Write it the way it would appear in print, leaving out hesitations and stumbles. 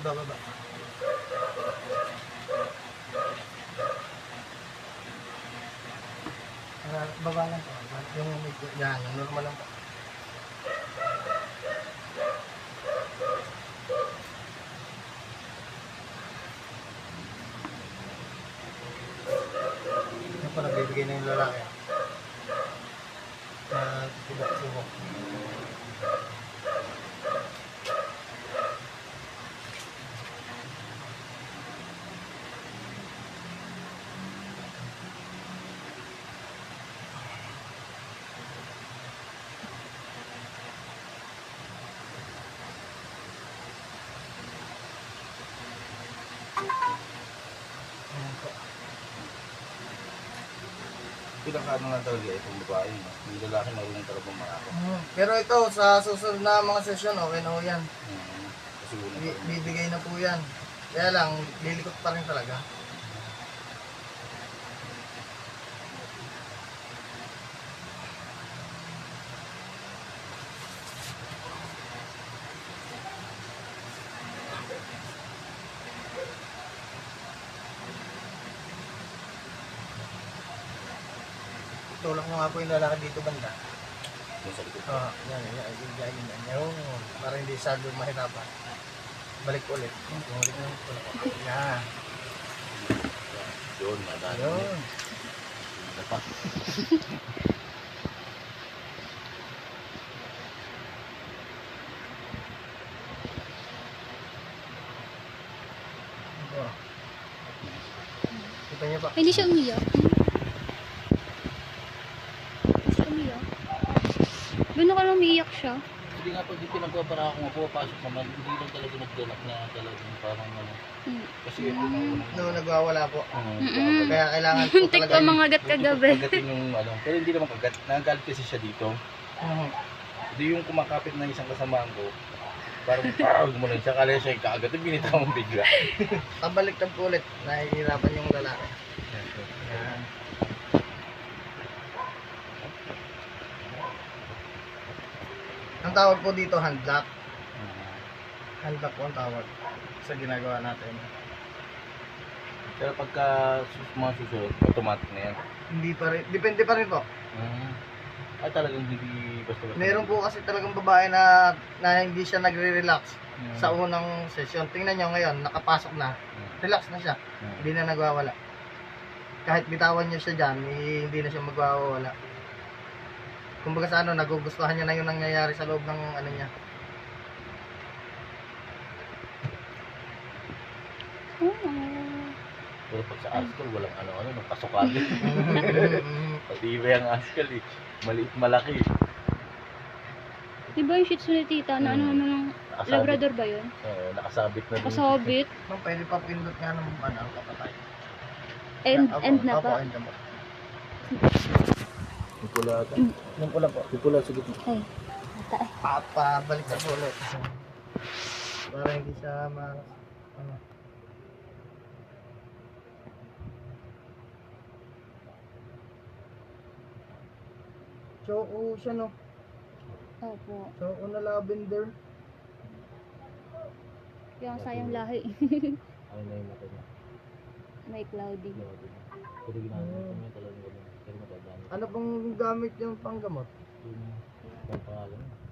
Baba. Baba lang po. Yung medyo, yan, normal lang po. Yan po, nagbibigay na yung lalaki. Subok. Ayan po. Pinakaano nga talaga itong babae, no? Yung lalaki marunong talaga marako. Pero ito, sa susunod na mga sesyon, okay na po yan. Kasi una Bibigay na po yan. Kaya lang, lilikot pa rin talaga. Tulak mo nga po yung lalaki dito banda. yung sa likod. Yan. Para hindi sado mahirapan. Balik ulit. Bumalik na ulit. Yan. Yun, madali. Yun. Dapat. Ito. Kita niyo pa. Hindi siya umiyak. Gano'n ka lang umiiyak siya? Hindi nga pag pinagpapara ako nga pumapasok naman, hindi lang talaga nagdanak na talagang parang ano. Kasi ito na unang. No, nagwawala po. Kaya kailangan po Muntik talaga. pa mga gat kagabi. Kagatin yung ano. Pero hindi naman kagat. Nagagalit kasi siya dito. Hindi yung kumakapit ng isang kasamaan ko. Parang mo lang siya. Kala siya yung kaagatin. Binitaw mong bigla. Pabaliktad po ulit. Nahihirapan yung lalaki. Yan. Ang tawag po dito hand lock. Hand lock po ang tawag sa ginagawa natin. Pero pagka mga susunod, automatic na yan. Hindi pa rin, depende pa rin po. Ay talagang hindi basta-basta. Meron po kasi talagang babae na hindi siya nagre-relax sa unang session. Tingnan nyo ngayon, nakapasok na. Relax na siya. Hindi na nagwawala. Kahit bitawan nyo siya dyan, hindi na siya magwawala. Kumbaga sa ano, nagugustuhan niya na yung nangyayari sa loob ng ano niya. Pero pag sa Askal, walang ano-ano, nagpasokali. Pati iba yung Askal eh. Maliit malaki. Diba yung Shih Tzu ni tita na ano ng Labrador ba yun? Oo, nakasabit na din. Kasabit. Ma'am, pwede pa pindot nga ng ano, kapatay. End na pa. End na po. Yung pula ata. Yung pula po. Yung pula, sige. Ay, ata eh. Papabalik na po ulit. Para hindi siya ano. Choco siya no. Opo. Choco na lavender. Kaya sayang lahi. Ay na yung mata niya. May cloudy. Pero ginagawa niya talagang gano'n. Pero matagano. Ano pong gamit yung panggamot? Yung pangalan niya.